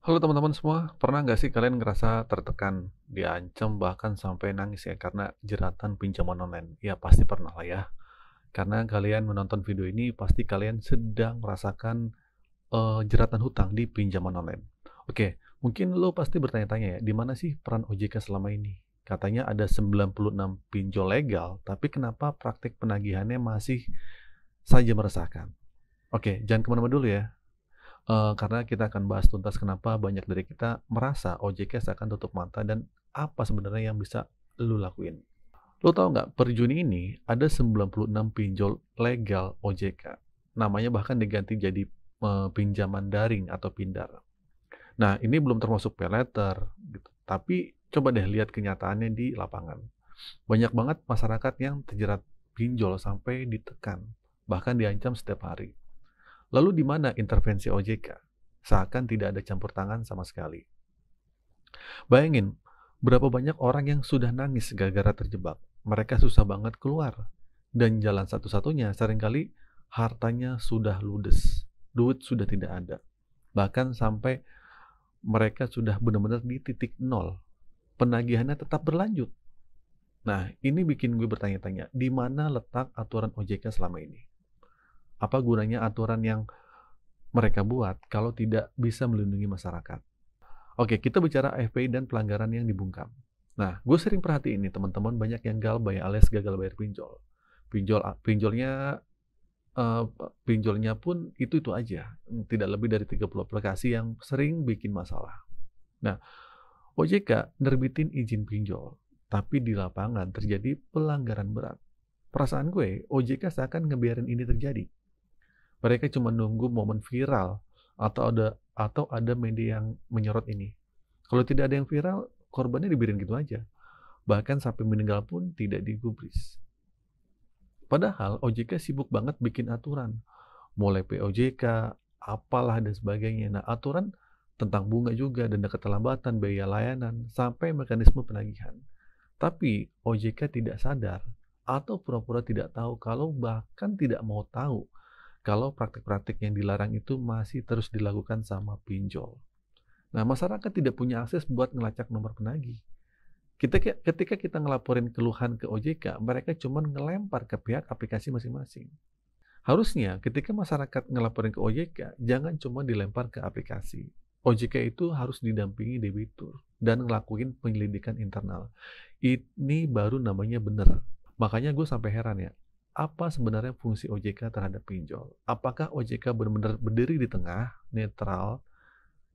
Halo teman-teman semua, pernah nggak sih kalian ngerasa tertekan, diancam bahkan sampai nangis ya karena jeratan pinjaman online? Ya pasti pernah lah ya. Karena kalian menonton video ini, pasti kalian sedang merasakan jeratan hutang di pinjaman online. Oke, mungkin lo pasti bertanya-tanya ya, di mana sih peran OJK selama ini? Katanya ada 96 pinjol legal, tapi kenapa praktik penagihannya masih saja meresahkan? Oke, jangan kemana-mana dulu ya. Karena kita akan bahas tuntas kenapa banyak dari kita merasa OJK seakan tutup mata dan apa sebenarnya yang bisa lu lakuin. Lu tahu nggak, per Juni ini ada 96 pinjol legal OJK. Namanya bahkan diganti jadi pinjaman daring atau pindar. Nah, ini belum termasuk paylater gitu. Tapi coba deh lihat kenyataannya di lapangan. Banyak banget masyarakat yang terjerat pinjol sampai ditekan, bahkan diancam setiap hari. Lalu di mana intervensi OJK? Seakan tidak ada campur tangan sama sekali. Bayangin, berapa banyak orang yang sudah nangis gara-gara terjebak. Mereka susah banget keluar. Dan jalan satu-satunya seringkali hartanya sudah ludes. Duit sudah tidak ada. Bahkan sampai mereka sudah benar-benar di titik nol. Penagihannya tetap berlanjut. Nah, ini bikin gue bertanya-tanya, di mana letak aturan OJK selama ini? Apa gunanya aturan yang mereka buat kalau tidak bisa melindungi masyarakat? Oke, kita bicara FPI dan pelanggaran yang dibungkam. Nah, gue sering perhatiin nih teman-teman banyak yang galbay alias gagal bayar pinjol. Pinjolnya eh, pinjolnya pun itu aja, tidak lebih dari 30 aplikasi yang sering bikin masalah. Nah, OJK nerbitin izin pinjol, tapi di lapangan terjadi pelanggaran berat. Perasaan gue, OJK seakan ngebiarin ini terjadi. Mereka cuma nunggu momen viral atau ada media yang menyorot ini. Kalau tidak ada yang viral, korbannya dibiarin gitu aja. Bahkan sampai meninggal pun tidak digubris. Padahal OJK sibuk banget bikin aturan. Mulai POJK, apalah dan sebagainya. Nah, aturan tentang bunga juga, denda keterlambatan, biaya layanan, sampai mekanisme penagihan. Tapi OJK tidak sadar atau pura-pura tidak tahu kalau bahkan tidak mau tahu kalau praktik-praktik yang dilarang itu masih terus dilakukan sama pinjol. Nah, masyarakat tidak punya akses buat ngelacak nomor penagih. Ketika kita ngelaporin keluhan ke OJK, mereka cuma ngelempar ke pihak aplikasi masing-masing. Harusnya ketika masyarakat ngelaporin ke OJK, jangan cuma dilempar ke aplikasi. OJK itu harus didampingi debitur dan ngelakuin penyelidikan internal. Ini baru namanya bener. Makanya gue sampai heran ya, apa sebenarnya fungsi OJK terhadap pinjol? Apakah OJK benar-benar berdiri di tengah, netral,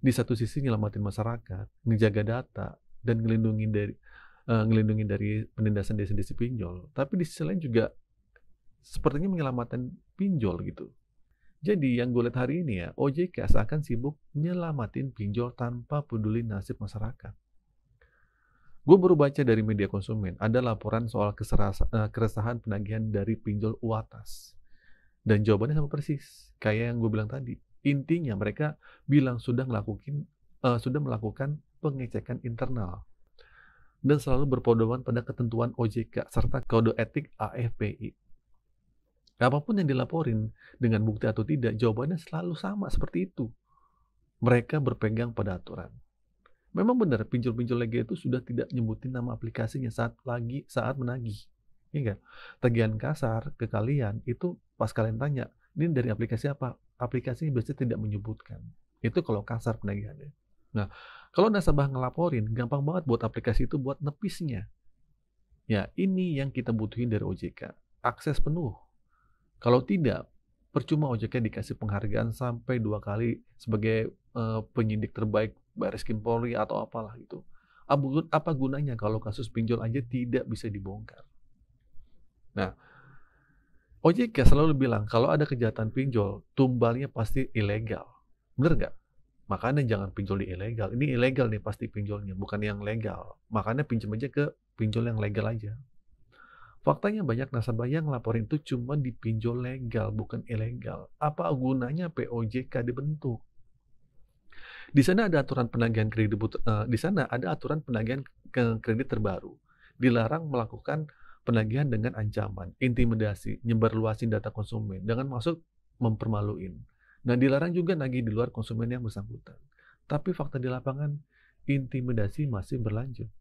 di satu sisi nyelamatin masyarakat, ngejaga data, dan ngelindungin dari penindasan desi-desi pinjol, tapi di sisi lain juga sepertinya menyelamatkan pinjol gitu. Jadi yang gue lihat hari ini ya, OJK seakan sibuk nyelamatin pinjol tanpa peduli nasib masyarakat. Gue baru baca dari media konsumen, ada laporan soal keresahan penagihan dari pinjol UATAS. Dan jawabannya sama persis, kayak yang gue bilang tadi. Intinya mereka bilang sudah melakukan pengecekan internal dan selalu berpedoman pada ketentuan OJK serta kode etik AFPI. Apapun yang dilaporin dengan bukti atau tidak, jawabannya selalu sama seperti itu. Mereka berpegang pada aturan. Memang benar, pinjol-pinjol legal itu sudah tidak nyebutin nama aplikasinya saat menagih. Ya enggak? Tagihan kasar ke kalian itu pas kalian tanya, ini dari aplikasi apa? Aplikasinya biasanya tidak menyebutkan. Itu kalau kasar penagihannya. Nah, kalau nasabah ngelaporin, gampang banget buat aplikasi itu buat nepisnya. Ya, ini yang kita butuhin dari OJK. Akses penuh. Kalau tidak, percuma OJK dikasih penghargaan sampai 2 kali sebagai penyidik terbaik Baris Krim Polri atau apalah gitu. Apa gunanya kalau kasus pinjol aja tidak bisa dibongkar? Nah, OJK selalu bilang kalau ada kejahatan pinjol, tumbalnya pasti ilegal. Bener nggak? Makanya jangan pinjol di ilegal. Ini ilegal nih pasti pinjolnya, bukan yang legal. Makanya pinjam aja ke pinjol yang legal aja. Faktanya banyak nasabah yang laporin itu cuma di pinjol legal, bukan ilegal. Apa gunanya POJK dibentuk? Di sana ada aturan penagihan kredit terbaru. Dilarang melakukan penagihan dengan ancaman, intimidasi, nyebarluasin data konsumen, dengan maksud mempermaluin. Nah, dilarang juga nagih di luar konsumen yang bersangkutan. Tapi fakta di lapangan, intimidasi masih berlanjut.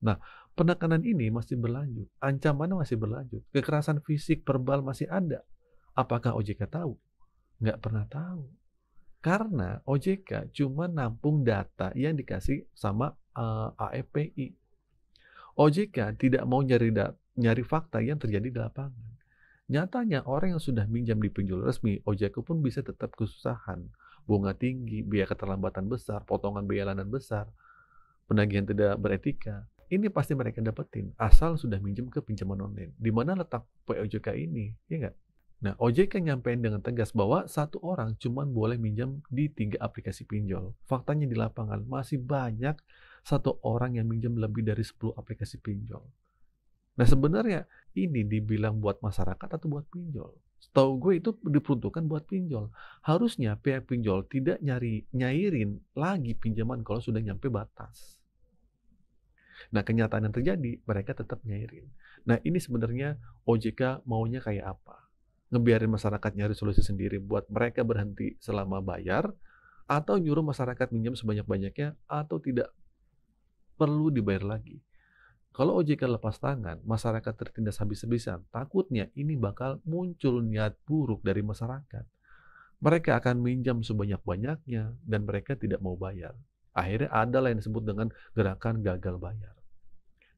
Nah, penekanan ini masih berlanjut, ancaman masih berlanjut, kekerasan fisik verbal masih ada. Apakah OJK tahu? Nggak pernah tahu. Karena OJK cuma nampung data yang dikasih sama AFPI. OJK tidak mau nyari fakta yang terjadi di lapangan. Nyatanya orang yang sudah minjam di pinjol resmi, OJK pun bisa tetap kesusahan. Bunga tinggi, biaya keterlambatan besar, potongan biaya layanan besar, penagihan tidak beretika. Ini pasti mereka dapetin, asal sudah minjem ke pinjaman online. Di mana letak POJK ini, ya nggak? Nah, OJK nyampein dengan tegas bahwa satu orang cuma boleh minjam di 3 aplikasi pinjol. Faktanya di lapangan masih banyak satu orang yang minjam lebih dari 10 aplikasi pinjol. Nah, sebenarnya ini dibilang buat masyarakat atau buat pinjol? Setahu gue itu diperuntukkan buat pinjol. Harusnya pihak pinjol tidak nyairin lagi pinjaman kalau sudah nyampe batas. Nah, kenyataan yang terjadi, mereka tetap nyairin. Nah, ini sebenarnya OJK maunya kayak apa? Ngebiarin masyarakat nyari solusi sendiri buat mereka berhenti selama bayar, atau nyuruh masyarakat minjam sebanyak-banyaknya, atau tidak perlu dibayar lagi. Kalau OJK lepas tangan, masyarakat tertindas habis-habisan, takutnya ini bakal muncul niat buruk dari masyarakat. Mereka akan minjam sebanyak-banyaknya, dan mereka tidak mau bayar. Akhirnya ada yang disebut dengan gerakan gagal bayar.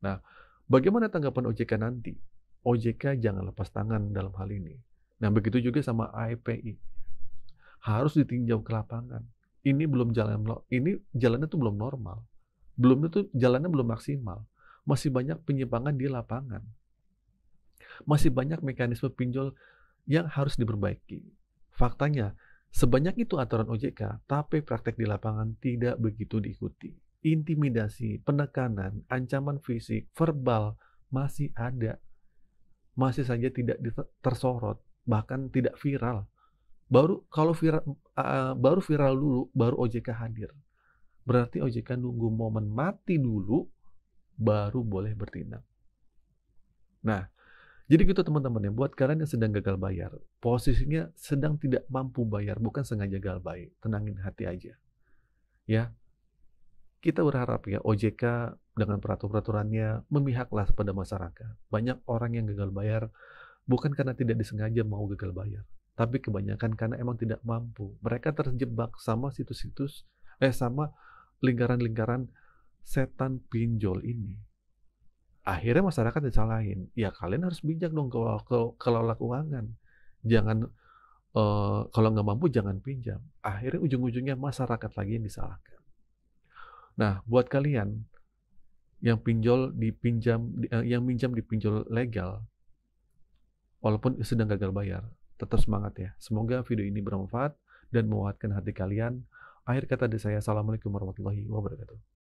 Nah, bagaimana tanggapan OJK nanti? OJK jangan lepas tangan dalam hal ini. Nah, begitu juga sama AFPI. Harus ditinjau ke lapangan. Ini jalannya tuh belum normal. Jalannya belum maksimal. Masih banyak penyimpangan di lapangan. Masih banyak mekanisme pinjol yang harus diperbaiki. Faktanya, sebanyak itu aturan OJK, tapi praktek di lapangan tidak begitu diikuti. Intimidasi, penekanan, ancaman fisik, verbal masih ada. Masih saja tidak tersorot, bahkan tidak viral. Baru viral dulu, baru OJK hadir. Berarti OJK nunggu momen mati dulu, baru boleh bertindak. Nah, jadi gitu teman-teman ya, buat kalian yang sedang gagal bayar, posisinya sedang tidak mampu bayar, bukan sengaja gagal bayar, tenangin hati aja. Ya, kita berharap ya OJK dengan peraturannya memihaklah pada masyarakat. Banyak orang yang gagal bayar bukan karena tidak disengaja mau gagal bayar, tapi kebanyakan karena emang tidak mampu. Mereka terjebak sama sama lingkaran-lingkaran setan pinjol ini. Akhirnya masyarakat disalahin. Ya kalian harus bijak dong kalau kelola keuangan. Jangan kalau nggak mampu jangan pinjam. Akhirnya ujung-ujungnya masyarakat lagi yang disalahkan. Nah, buat kalian yang yang minjam di pinjol legal, walaupun sedang gagal bayar, tetap semangat ya. Semoga video ini bermanfaat dan menguatkan hati kalian. Akhir kata dari saya, Assalamualaikum warahmatullahi wabarakatuh.